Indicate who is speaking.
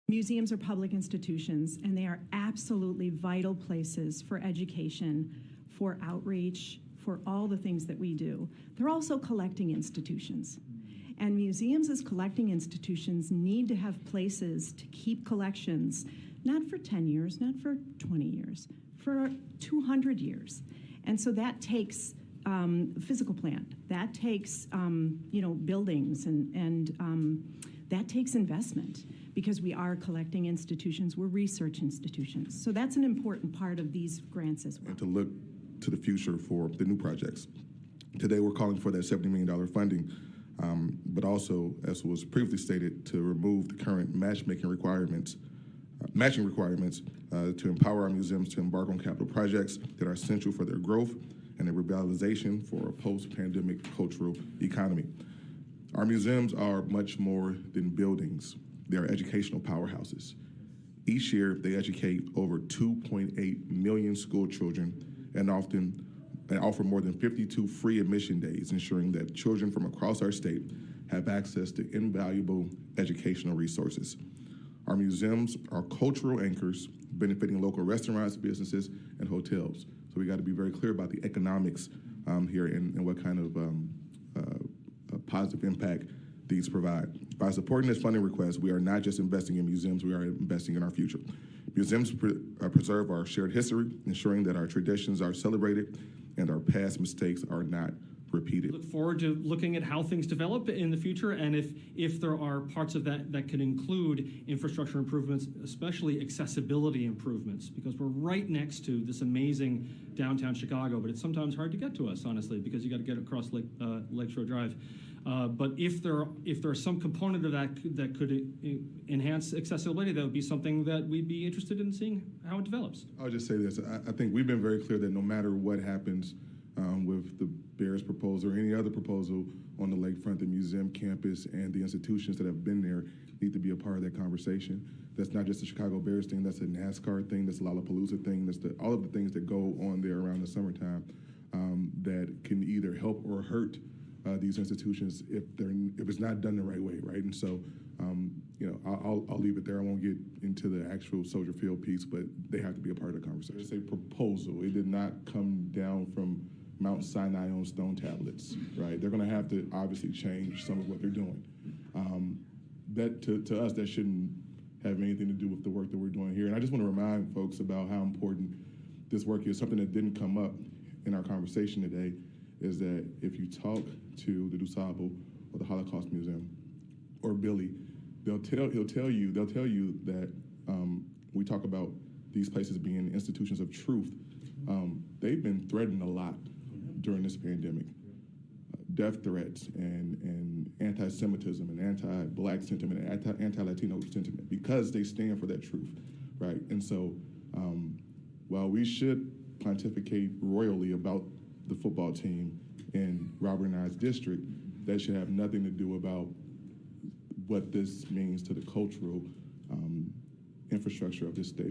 Speaker 1: Museums are public institutions, and they are absolutely vital places for education, for outreach, for all the things that we do. They're also collecting institutions. And museums as collecting institutions need to have places to keep collections, not for 10 years, not for 20 years, for 200 years. And so that takes physical plant, that takes buildings, and that takes investment, because we are collecting institutions, we're research institutions. So that's an important part of these grants as well.
Speaker 2: And to look to the future for the new projects. Today we're calling for that $70 million funding, but also, as was previously stated, to remove the current matching requirements to empower our museums to embark on capital projects that are essential for their growth and their revitalization for a post-pandemic cultural economy. Our museums are much more than buildings. They are educational powerhouses. Each year, they educate over 2.8 million school children and offer more than 52 free admission days, ensuring that children from across our state have access to invaluable educational resources. Our museums are cultural anchors benefiting local restaurants, businesses, and hotels. So we got to be very clear about the economics here and what kind of positive impact these provide. By supporting this funding request, we are not just investing in museums, we are investing in our future. Museums preserve our shared history, ensuring that our traditions are celebrated and our past mistakes are not repeated.
Speaker 3: Look forward to looking at how things develop in the future, and if there are parts of that could include infrastructure improvements, especially accessibility improvements, because we're right next to this amazing downtown Chicago, but it's sometimes hard to get to us, honestly, because you got to get across Lakeshore Drive. But if there are some component of that could enhance accessibility, that would be something that we'd be interested in seeing how it develops.
Speaker 2: I'll just say this. I think we've been very clear that no matter what happens with the Bears proposal or any other proposal on the lakefront, the museum campus and the institutions that have been there need to be a part of that conversation. That's not just a Chicago Bears thing, that's a NASCAR thing, that's a Lollapalooza thing, that's all of the things that go on there around the summertime that can either help or hurt these institutions if it's not done the right way, right? And so, I'll leave it there. I won't get into the actual Soldier Field piece, but they have to be a part of the conversation. It's a proposal. It did not come down from Mount Sinai on stone tablets, right? They're going to have to obviously change some of what they're doing. That to us, that shouldn't have anything to do with the work that we're doing here. And I just want to remind folks about how important this work is. Something that didn't come up in our conversation today is that if you talk to the DuSable or the Holocaust Museum or Billy, they'll tell you that we talk about these places being institutions of truth. They've been threatened a lot during this pandemic. Death threats and anti-Semitism and anti-Black sentiment and anti-Latino sentiment because they stand for that truth, right? And so while we should pontificate royally about the football team in Robert and I's district, that should have nothing to do about what this means to the cultural infrastructure of this state.